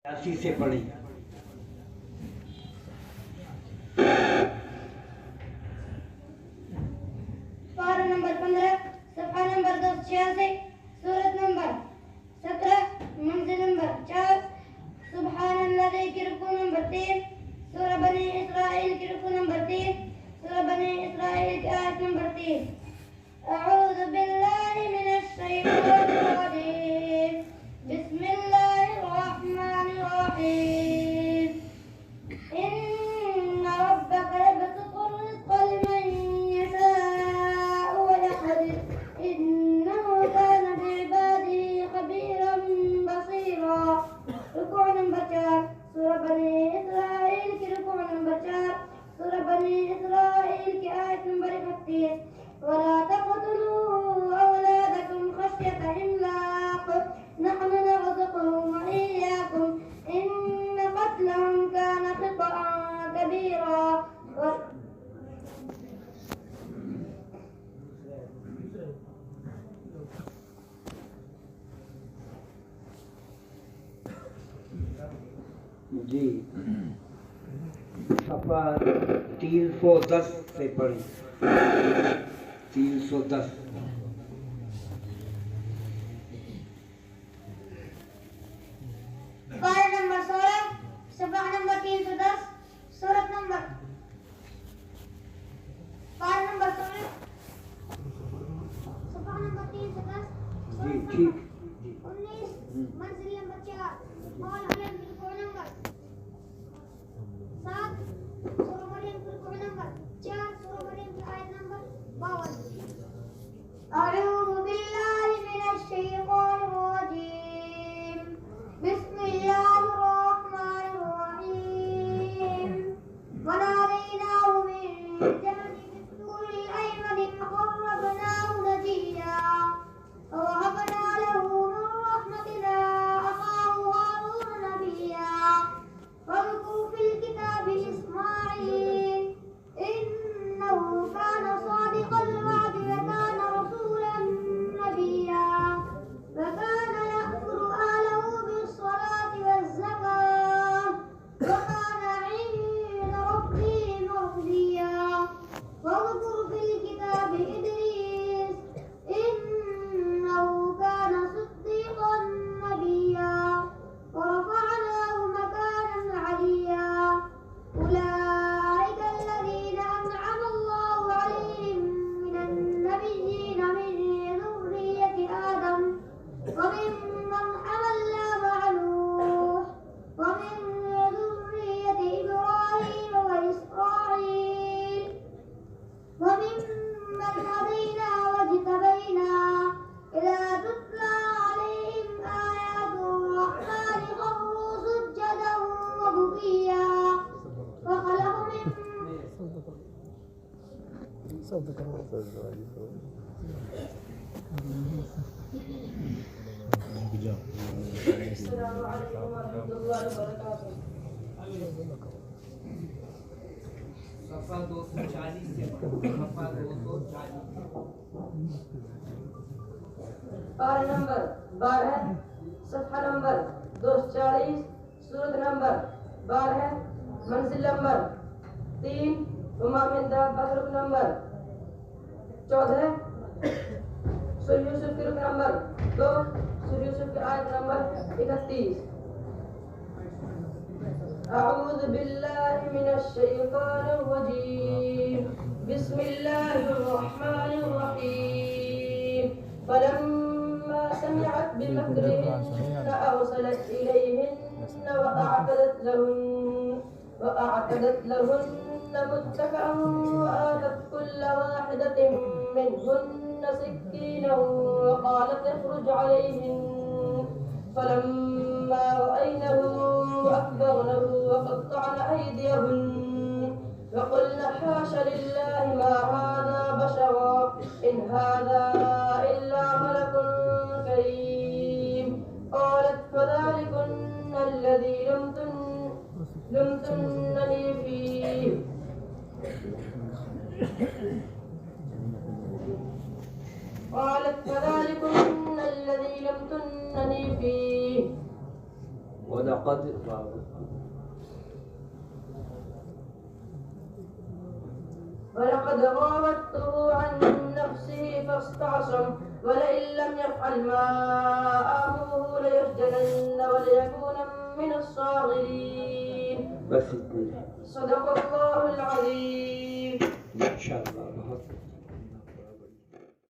80 سے پڑھی. پارہ نمبر 15 صفحہ نمبر 286 سورت نمبر 17 منزل نمبر 4 سبحان الذی کی رکوع نمبر 3 سورہ بنی اسرائیل کی رکوع نمبر 3 سورہ بنی اسرائیل کی آیت نمبر 3. اعوذ باللہ من الشیطان الرجیم بسم اللہ الرحمن الرحیم ان ربک یبسط الرزق لمن یشاء ویقدر انه كان بعباده خبيرا بصيرا. رکوع نمبر 4 سورہ بنی اسرائیل کی رکوع نمبر 4 سورہ بنی اسرائیل کی آیت نمبر 31. ولا تقتلوا أولادكم خشية إملاق نحن نرزقهم وإياكم إن قتلهم كان خطأ كبيرا. جی صفحہ 310 سے پڑھی. 310. پارہ نمبر 16 صفحہ نمبر 310 سورت نمبر پارہ نمبر 16 صفحہ نمبر 310 جی ٹھیک. 19 منزل نمبر 4 العلوم کی رکوع نمبر 7 سورہ مریم کی رکوع نمبر 4 سورہ مریم کی آیت نمبر 52. اعوذ باللہ من الشیطان الرجیم بسم اللہ الرحمن الرحیم ونادیناہ من جانب الطور الأیمن فقربناہ نجیا ووهبنا له من رحمتنا أخاه هارون نبيا. واذكر في الكتاب إسماعيل إنه كان صادق الوعد وكان رسولا نبيا. وكان يأمر أهله بالصلاة والزكاة وكان عند ربه مرضيا. واذكر في الكتاب إدريس إنه كان صديقا نبيا ورفعناه مكانا عليا. أولئك الذين أنعم الله عليهم من النبيين من ذرية آدم وممن حملنا مع نوح ومن ذرية إبراهيم وإسرائيل وممن هدينا واجتبينا. إذا تتلى عليهم آيات الرحمن خروا سجدا وبكيا. وخلق من السلام عليكم ورحمة الله وبركاته. صفحہ 240 سے پڑھی. صفحہ 240. پارہ نمبر 12 صفحہ نمبر 240 سورت نمبر 12 منزل نمبر 3 وما من دابۃ رکن نمبر 14 سورہ یوسف کی رکن نمبر 2 سورہ یوسف کی آیت نمبر 31. اعوذ باللہ من الشیطان الرجیم بسم اللہ الرحمن الرحیم فلما سمعت بمكرهن أرسلت إليهن وأعتدت لهن متكئا وآتت كل واحدة منهن سكينا وقالت اخرج عليهن. فلما رأينه أكبرنه وقطعن أيديهن وقلن حاش لله ما هذا بشرا إن هذا إلا ملك كريم. قالت فذلكن الذي لمتنني فيه قالت فذلكن الذي لمتنني فيه ودق وقد ولقد راودته عن نفسه فاستعصم ولئن لم يفعل ما آمره ليسجنن وليكون من الصاغرين. بس اتنين. صدق الله العظيم. ما شاء الله.